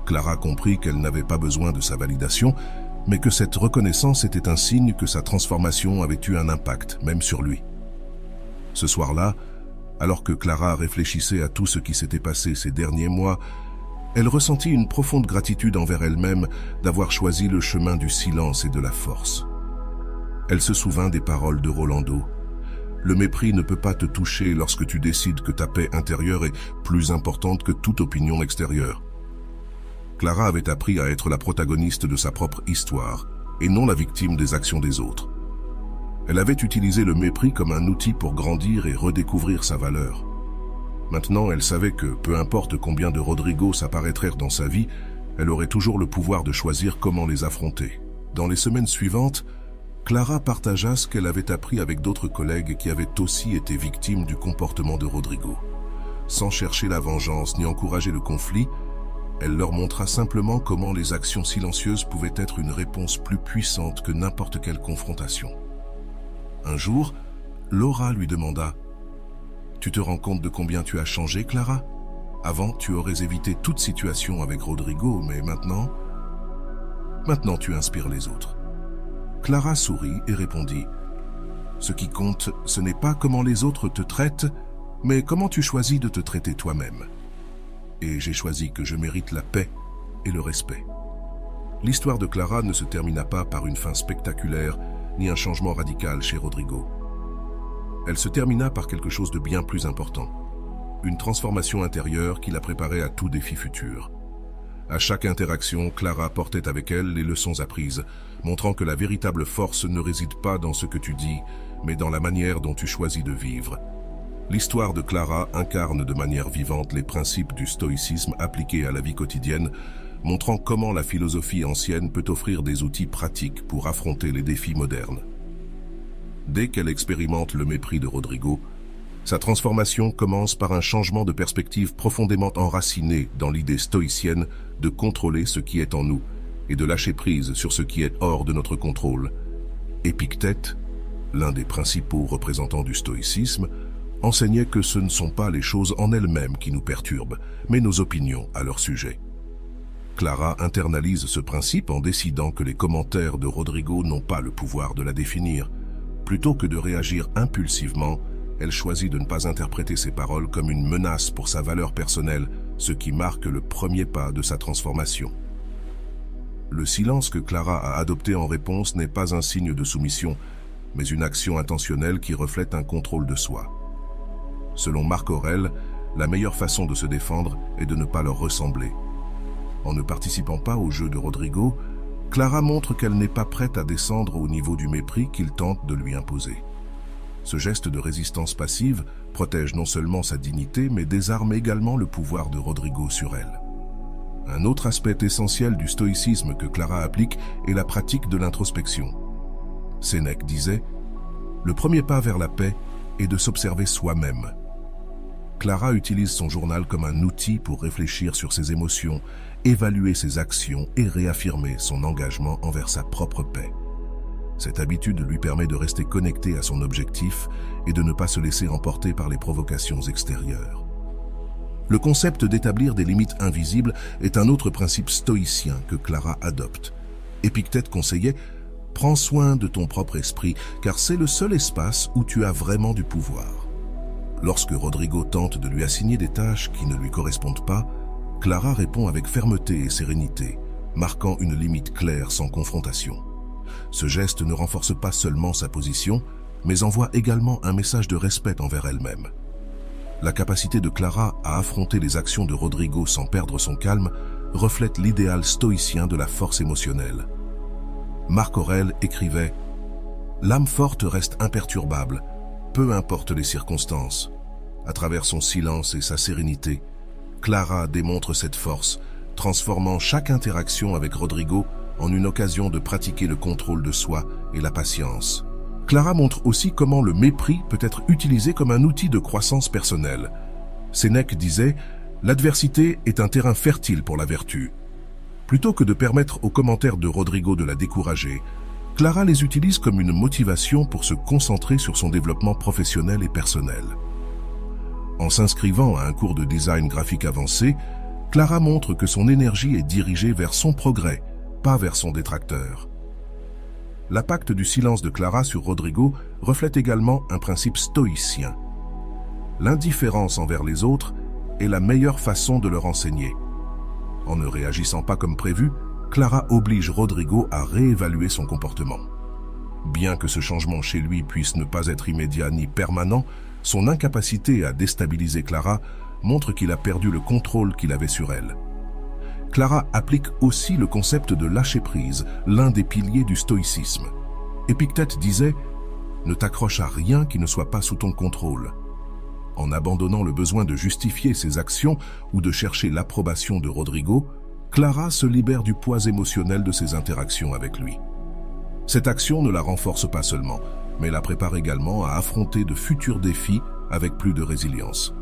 Clara comprit qu'elle n'avait pas besoin de sa validation, mais que cette reconnaissance était un signe que sa transformation avait eu un impact, même sur lui. Ce soir-là, alors que Clara réfléchissait à tout ce qui s'était passé ces derniers mois, elle ressentit une profonde gratitude envers elle-même d'avoir choisi le chemin du silence et de la force. Elle se souvint des paroles de Rolando. « Le mépris ne peut pas te toucher lorsque tu décides que ta paix intérieure est plus importante que toute opinion extérieure. » Clara avait appris à être la protagoniste de sa propre histoire et non la victime des actions des autres. Elle avait utilisé le mépris comme un outil pour grandir et redécouvrir sa valeur. Maintenant, elle savait que, peu importe combien de Rodrigo s'apparaîtraient dans sa vie, elle aurait toujours le pouvoir de choisir comment les affronter. Dans les semaines suivantes, Clara partagea ce qu'elle avait appris avec d'autres collègues qui avaient aussi été victimes du comportement de Rodrigo. Sans chercher la vengeance ni encourager le conflit, elle leur montra simplement comment les actions silencieuses pouvaient être une réponse plus puissante que n'importe quelle confrontation. Un jour, Laura lui demanda « Tu te rends compte de combien tu as changé, Clara? Avant, tu aurais évité toute situation avec Rodrigo, mais maintenant tu inspires les autres. » Clara sourit et répondit « Ce qui compte, ce n'est pas comment les autres te traitent, mais comment tu choisis de te traiter toi-même. Et j'ai choisi que je mérite la paix et le respect. » L'histoire de Clara ne se termina pas par une fin spectaculaire ni un changement radical chez Rodrigo. Elle se termina par quelque chose de bien plus important. Une transformation intérieure qui la préparait à tout défi futur. À chaque interaction, Clara portait avec elle les leçons apprises, montrant que la véritable force ne réside pas dans ce que tu dis, mais dans la manière dont tu choisis de vivre. L'histoire de Clara incarne de manière vivante les principes du stoïcisme appliqués à la vie quotidienne, montrant comment la philosophie ancienne peut offrir des outils pratiques pour affronter les défis modernes. Dès qu'elle expérimente le mépris de Rodrigo, sa transformation commence par un changement de perspective profondément enraciné dans l'idée stoïcienne de contrôler ce qui est en nous et de lâcher prise sur ce qui est hors de notre contrôle. Épictète, l'un des principaux représentants du stoïcisme, enseignait que ce ne sont pas les choses en elles-mêmes qui nous perturbent, mais nos opinions à leur sujet. Clara internalise ce principe en décidant que les commentaires de Rodrigo n'ont pas le pouvoir de la définir. Plutôt que de réagir impulsivement, elle choisit de ne pas interpréter ses paroles comme une menace pour sa valeur personnelle, ce qui marque le premier pas de sa transformation. Le silence que Clara a adopté en réponse n'est pas un signe de soumission, mais une action intentionnelle qui reflète un contrôle de soi. Selon Marc Aurèle, la meilleure façon de se défendre est de ne pas leur ressembler. En ne participant pas au jeu de Rodrigo, Clara montre qu'elle n'est pas prête à descendre au niveau du mépris qu'il tente de lui imposer. Ce geste de résistance passive protège non seulement sa dignité, mais désarme également le pouvoir de Rodrigo sur elle. Un autre aspect essentiel du stoïcisme que Clara applique est la pratique de l'introspection. Sénèque disait « Le premier pas vers la paix est de s'observer soi-même ». Clara utilise son journal comme un outil pour réfléchir sur ses émotions, évaluer ses actions et réaffirmer son engagement envers sa propre paix. Cette habitude lui permet de rester connecté à son objectif et de ne pas se laisser emporter par les provocations extérieures. Le concept d'établir des limites invisibles est un autre principe stoïcien que Clara adopte. Épictète conseillait « Prends soin de ton propre esprit, car c'est le seul espace où tu as vraiment du pouvoir ». Lorsque Rodrigo tente de lui assigner des tâches qui ne lui correspondent pas, Clara répond avec fermeté et sérénité, marquant une limite claire sans confrontation. Ce geste ne renforce pas seulement sa position, mais envoie également un message de respect envers elle-même. La capacité de Clara à affronter les actions de Rodrigo sans perdre son calme reflète l'idéal stoïcien de la force émotionnelle. Marc Aurèle écrivait « L'âme forte reste imperturbable, peu importe les circonstances. » À travers son silence et sa sérénité, Clara démontre cette force, transformant chaque interaction avec Rodrigo en une occasion de pratiquer le contrôle de soi et la patience. Clara montre aussi comment le mépris peut être utilisé comme un outil de croissance personnelle. Sénèque disait « L'adversité est un terrain fertile pour la vertu ». Plutôt que de permettre aux commentaires de Rodrigo de la décourager, Clara les utilise comme une motivation pour se concentrer sur son développement professionnel et personnel. En s'inscrivant à un cours de design graphique avancé, Clara montre que son énergie est dirigée vers son progrès, pas vers son détracteur. L'impact du silence de Clara sur Rodrigo reflète également un principe stoïcien. L'indifférence envers les autres est la meilleure façon de leur enseigner. En ne réagissant pas comme prévu, Clara oblige Rodrigo à réévaluer son comportement. Bien que ce changement chez lui puisse ne pas être immédiat ni permanent, son incapacité à déstabiliser Clara montre qu'il a perdu le contrôle qu'il avait sur elle. Clara applique aussi le concept de lâcher-prise, l'un des piliers du stoïcisme. Épictète disait « Ne t'accroche à rien qui ne soit pas sous ton contrôle ». En abandonnant le besoin de justifier ses actions ou de chercher l'approbation de Rodrigo, Clara se libère du poids émotionnel de ses interactions avec lui. Cette action ne la renforce pas seulement, mais la prépare également à affronter de futurs défis avec plus de résilience.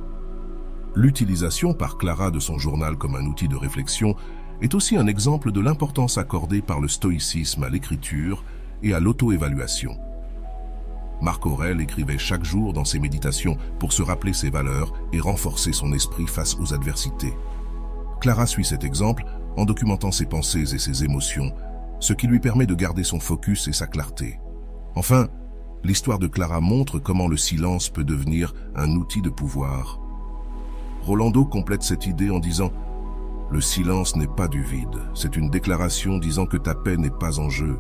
L'utilisation par Clara de son journal comme un outil de réflexion est aussi un exemple de l'importance accordée par le stoïcisme à l'écriture et à l'auto-évaluation. Marc Aurèle écrivait chaque jour dans ses méditations pour se rappeler ses valeurs et renforcer son esprit face aux adversités. Clara suit cet exemple en documentant ses pensées et ses émotions, ce qui lui permet de garder son focus et sa clarté. Enfin, l'histoire de Clara montre comment le silence peut devenir un outil de pouvoir. Rolando complète cette idée en disant « Le silence n'est pas du vide, c'est une déclaration disant que ta paix n'est pas en jeu. »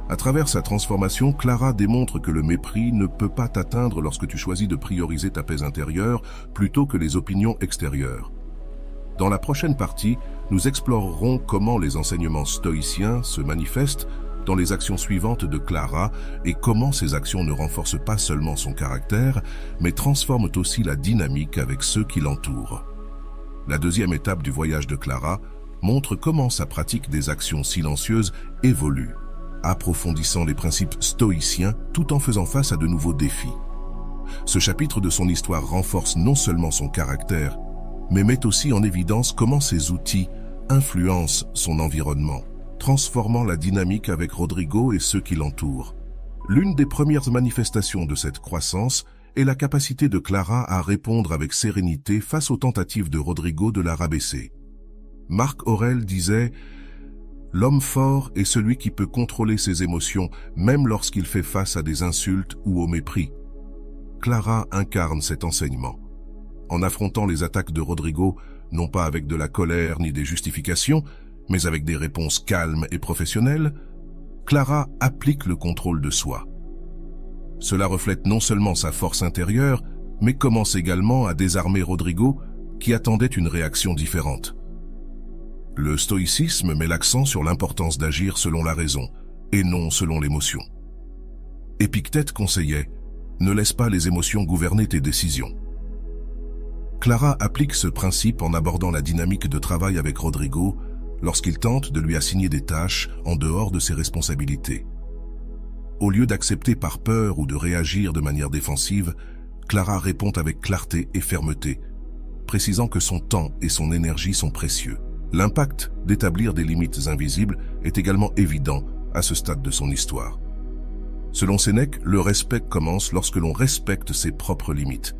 À travers sa transformation, Clara démontre que le mépris ne peut pas t'atteindre lorsque tu choisis de prioriser ta paix intérieure plutôt que les opinions extérieures. Dans la prochaine partie, nous explorerons comment les enseignements stoïciens se manifestent dans les actions suivantes de Clara et comment ces actions ne renforcent pas seulement son caractère, mais transforment aussi la dynamique avec ceux qui l'entourent. La deuxième étape du voyage de Clara montre comment sa pratique des actions silencieuses évolue, approfondissant les principes stoïciens tout en faisant face à de nouveaux défis. Ce chapitre de son histoire renforce non seulement son caractère, mais met aussi en évidence comment ses outils influencent son environnement, transformant la dynamique avec Rodrigo et ceux qui l'entourent. L'une des premières manifestations de cette croissance est la capacité de Clara à répondre avec sérénité face aux tentatives de Rodrigo de la rabaisser. Marc Aurèle disait « L'homme fort est celui qui peut contrôler ses émotions, même lorsqu'il fait face à des insultes ou au mépris. » Clara incarne cet enseignement. En affrontant les attaques de Rodrigo, non pas avec de la colère ni des justifications, mais avec des réponses calmes et professionnelles, Clara applique le contrôle de soi. Cela reflète non seulement sa force intérieure, mais commence également à désarmer Rodrigo, qui attendait une réaction différente. Le stoïcisme met l'accent sur l'importance d'agir selon la raison, et non selon l'émotion. Épictète conseillait « Ne laisse pas les émotions gouverner tes décisions ». Clara applique ce principe en abordant la dynamique de travail avec Rodrigo lorsqu'il tente de lui assigner des tâches en dehors de ses responsabilités. Au lieu d'accepter par peur ou de réagir de manière défensive, Clara répond avec clarté et fermeté, précisant que son temps et son énergie sont précieux. L'impact d'établir des limites invisibles est également évident à ce stade de son histoire. Selon Sénèque, le respect commence lorsque l'on respecte ses propres limites.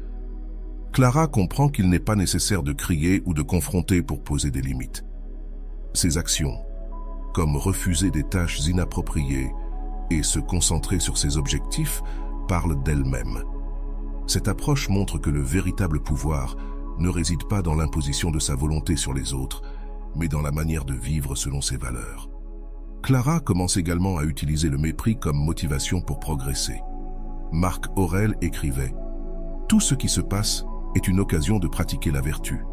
Clara comprend qu'il n'est pas nécessaire de crier ou de confronter pour poser des limites. Ses actions, comme refuser des tâches inappropriées et se concentrer sur ses objectifs, parlent d'elle-même. Cette approche montre que le véritable pouvoir ne réside pas dans l'imposition de sa volonté sur les autres, mais dans la manière de vivre selon ses valeurs. Clara commence également à utiliser le mépris comme motivation pour progresser. Marc Aurèle écrivait « Tout ce qui se passe est une occasion de pratiquer la vertu ».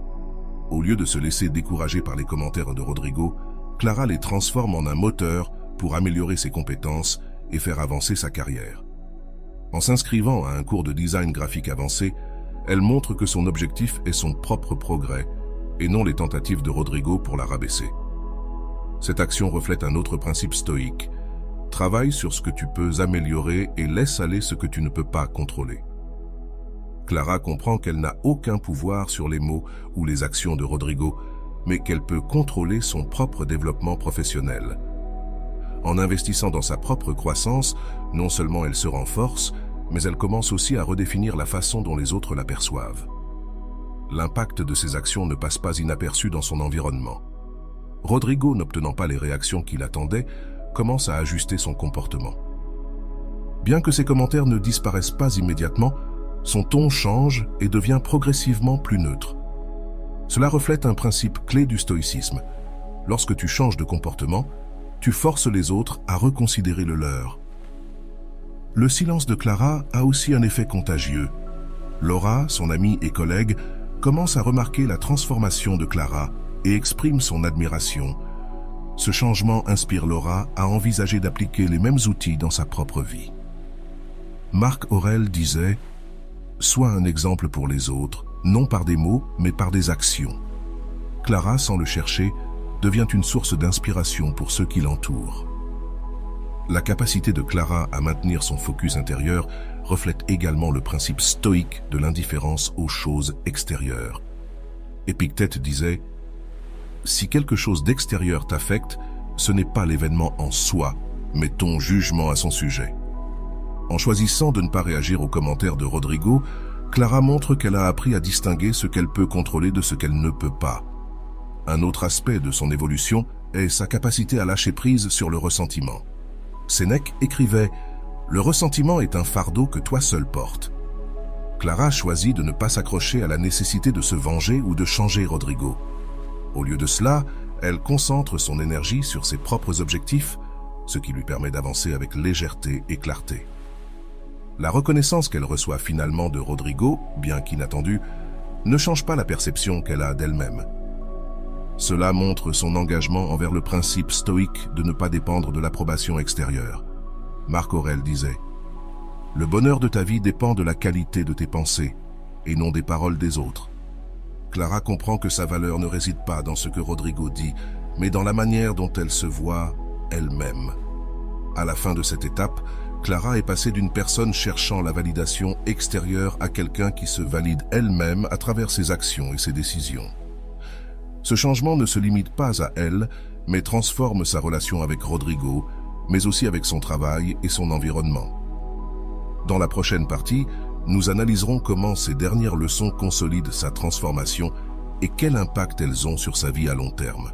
Au lieu de se laisser décourager par les commentaires de Rodrigo, Clara les transforme en un moteur pour améliorer ses compétences et faire avancer sa carrière. En s'inscrivant à un cours de design graphique avancé, elle montre que son objectif est son propre progrès et non les tentatives de Rodrigo pour la rabaisser. Cette action reflète un autre principe stoïque. Travaille sur ce que tu peux améliorer et laisse aller ce que tu ne peux pas contrôler. Clara comprend qu'elle n'a aucun pouvoir sur les mots ou les actions de Rodrigo, mais qu'elle peut contrôler son propre développement professionnel. En investissant dans sa propre croissance, non seulement elle se renforce, mais elle commence aussi à redéfinir la façon dont les autres l'aperçoivent. L'impact de ses actions ne passe pas inaperçu dans son environnement. Rodrigo, n'obtenant pas les réactions qu'il attendait, commence à ajuster son comportement. Bien que ses commentaires ne disparaissent pas immédiatement, son ton change et devient progressivement plus neutre. Cela reflète un principe clé du stoïcisme. Lorsque tu changes de comportement, tu forces les autres à reconsidérer le leur. Le silence de Clara a aussi un effet contagieux. Laura, son amie et collègue, commence à remarquer la transformation de Clara et exprime son admiration. Ce changement inspire Laura à envisager d'appliquer les mêmes outils dans sa propre vie. Marc Aurèle disait « Sois un exemple pour les autres, non par des mots, mais par des actions ». Clara, sans le chercher, devient une source d'inspiration pour ceux qui l'entourent. La capacité de Clara à maintenir son focus intérieur reflète également le principe stoïque de l'indifférence aux choses extérieures. Épictète disait « Si quelque chose d'extérieur t'affecte, ce n'est pas l'événement en soi, mais ton jugement à son sujet. » En choisissant de ne pas réagir aux commentaires de Rodrigo, Clara montre qu'elle a appris à distinguer ce qu'elle peut contrôler de ce qu'elle ne peut pas. Un autre aspect de son évolution est sa capacité à lâcher prise sur le ressentiment. Sénèque écrivait « Le ressentiment est un fardeau que toi seul portes ». Clara choisit de ne pas s'accrocher à la nécessité de se venger ou de changer Rodrigo. Au lieu de cela, elle concentre son énergie sur ses propres objectifs, ce qui lui permet d'avancer avec légèreté et clarté. La reconnaissance qu'elle reçoit finalement de Rodrigo, bien qu'inattendue, ne change pas la perception qu'elle a d'elle-même. Cela montre son engagement envers le principe stoïque de ne pas dépendre de l'approbation extérieure. Marc Aurèle disait « Le bonheur de ta vie dépend de la qualité de tes pensées, et non des paroles des autres. » Clara comprend que sa valeur ne réside pas dans ce que Rodrigo dit, mais dans la manière dont elle se voit elle-même. À la fin de cette étape, Clara est passée d'une personne cherchant la validation extérieure à quelqu'un qui se valide elle-même à travers ses actions et ses décisions. Ce changement ne se limite pas à elle, mais transforme sa relation avec Rodrigo, mais aussi avec son travail et son environnement. Dans la prochaine partie, nous analyserons comment ces dernières leçons consolident sa transformation et quel impact elles ont sur sa vie à long terme.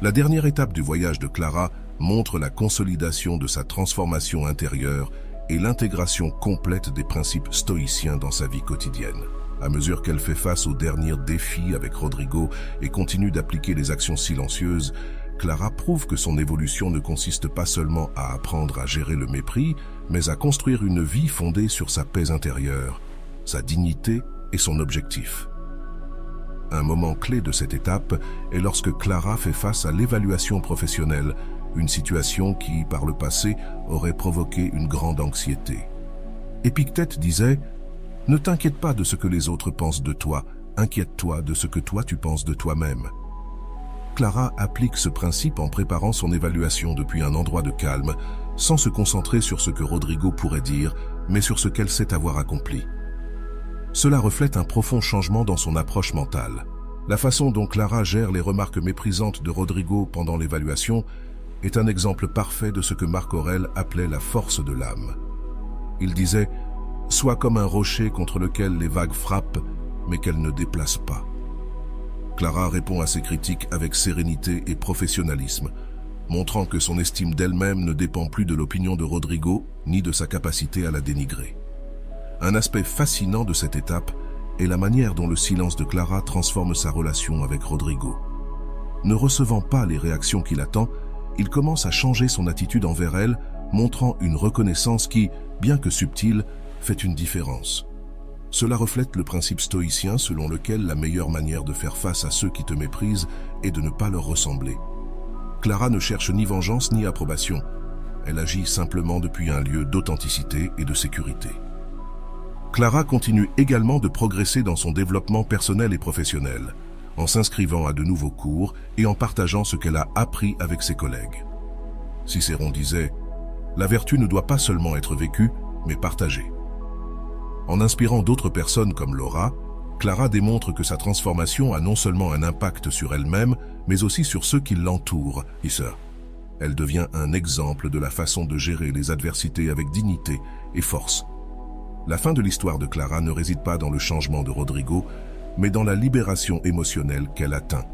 La dernière étape du voyage de Clara montre la consolidation de sa transformation intérieure et l'intégration complète des principes stoïciens dans sa vie quotidienne. À mesure qu'elle fait face aux derniers défis avec Rodrigo et continue d'appliquer les actions silencieuses, Clara prouve que son évolution ne consiste pas seulement à apprendre à gérer le mépris, mais à construire une vie fondée sur sa paix intérieure, sa dignité et son objectif. Un moment clé de cette étape est lorsque Clara fait face à l'évaluation professionnelle, une situation qui, par le passé, aurait provoqué une grande anxiété. Épictète disait Ne t'inquiète pas de ce que les autres pensent de toi, inquiète-toi de ce que toi tu penses de toi-même. Clara applique ce principe en préparant son évaluation depuis un endroit de calme, sans se concentrer sur ce que Rodrigo pourrait dire, mais sur ce qu'elle sait avoir accompli. Cela reflète un profond changement dans son approche mentale. La façon dont Clara gère les remarques méprisantes de Rodrigo pendant l'évaluation est un exemple parfait de ce que Marc Aurèle appelait la force de l'âme. Il disait « Sois comme un rocher contre lequel les vagues frappent, mais qu'elles ne déplacent pas ». Clara répond à ces critiques avec sérénité et professionnalisme, montrant que son estime d'elle-même ne dépend plus de l'opinion de Rodrigo ni de sa capacité à la dénigrer. Un aspect fascinant de cette étape est la manière dont le silence de Clara transforme sa relation avec Rodrigo. Ne recevant pas les réactions qu'il attend, il commence à changer son attitude envers elle, montrant une reconnaissance qui, bien que subtile, fait une différence. Cela reflète le principe stoïcien selon lequel la meilleure manière de faire face à ceux qui te méprisent est de ne pas leur ressembler. Clara ne cherche ni vengeance ni approbation. Elle agit simplement depuis un lieu d'authenticité et de sécurité. Clara continue également de progresser dans son développement personnel et professionnel, en s'inscrivant à de nouveaux cours et en partageant ce qu'elle a appris avec ses collègues. Cicéron disait « La vertu ne doit pas seulement être vécue, mais partagée ». En inspirant d'autres personnes comme Laura, Clara démontre que sa transformation a non seulement un impact sur elle-même, mais aussi sur ceux qui l'entourent. Elle devient un exemple de la façon de gérer les adversités avec dignité et force. La fin de l'histoire de Clara ne réside pas dans le changement de Rodrigo, mais dans la libération émotionnelle qu'elle atteint.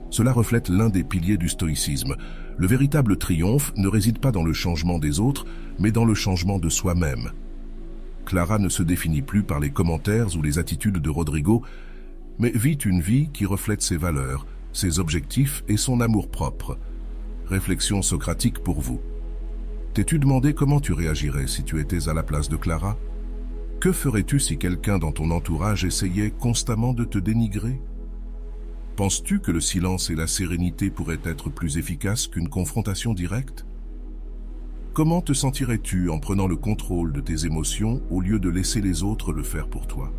Cela reflète l'un des piliers du stoïcisme. Le véritable triomphe ne réside pas dans le changement des autres, mais dans le changement de soi-même. Clara ne se définit plus par les commentaires ou les attitudes de Rodrigo, mais vit une vie qui reflète ses valeurs, ses objectifs et son amour-propre. Réflexion socratique pour vous. T'es-tu demandé comment tu réagirais si tu étais à la place de Clara? Que ferais-tu si quelqu'un dans ton entourage essayait constamment de te dénigrer? Penses-tu que le silence et la sérénité pourraient être plus efficaces qu'une confrontation directe? Comment te sentirais-tu en prenant le contrôle de tes émotions au lieu de laisser les autres le faire pour toi?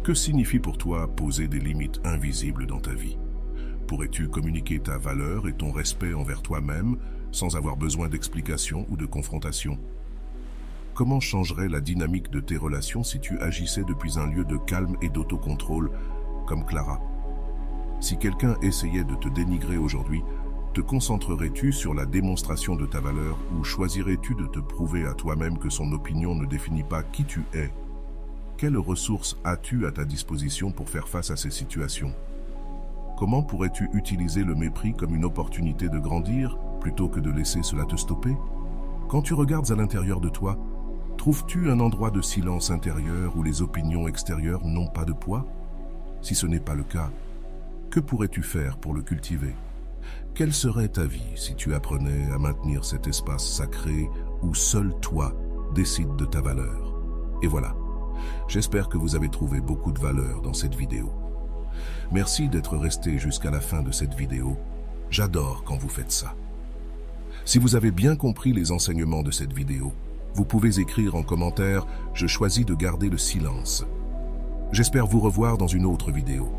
Que signifie pour toi poser des limites invisibles dans ta vie? Pourrais-tu communiquer ta valeur et ton respect envers toi-même sans avoir besoin d'explications ou de confrontation? Comment changerait la dynamique de tes relations si tu agissais depuis un lieu de calme et d'autocontrôle, comme Clara? Si quelqu'un essayait de te dénigrer aujourd'hui, te concentrerais-tu sur la démonstration de ta valeur ou choisirais-tu de te prouver à toi-même que son opinion ne définit pas qui tu es? Quelles ressources as-tu à ta disposition pour faire face à ces situations? Comment pourrais-tu utiliser le mépris comme une opportunité de grandir plutôt que de laisser cela te stopper? Quand tu regardes à l'intérieur de toi, trouves-tu un endroit de silence intérieur où les opinions extérieures n'ont pas de poids? Si ce n'est pas le cas, que pourrais-tu faire pour le cultiver? Quelle serait ta vie si tu apprenais à maintenir cet espace sacré où seul toi décides de ta valeur? Et voilà, j'espère que vous avez trouvé beaucoup de valeur dans cette vidéo. Merci d'être resté jusqu'à la fin de cette vidéo. J'adore quand vous faites ça. Si vous avez bien compris les enseignements de cette vidéo, vous pouvez écrire en commentaire « Je choisis de garder le silence ». J'espère vous revoir dans une autre vidéo.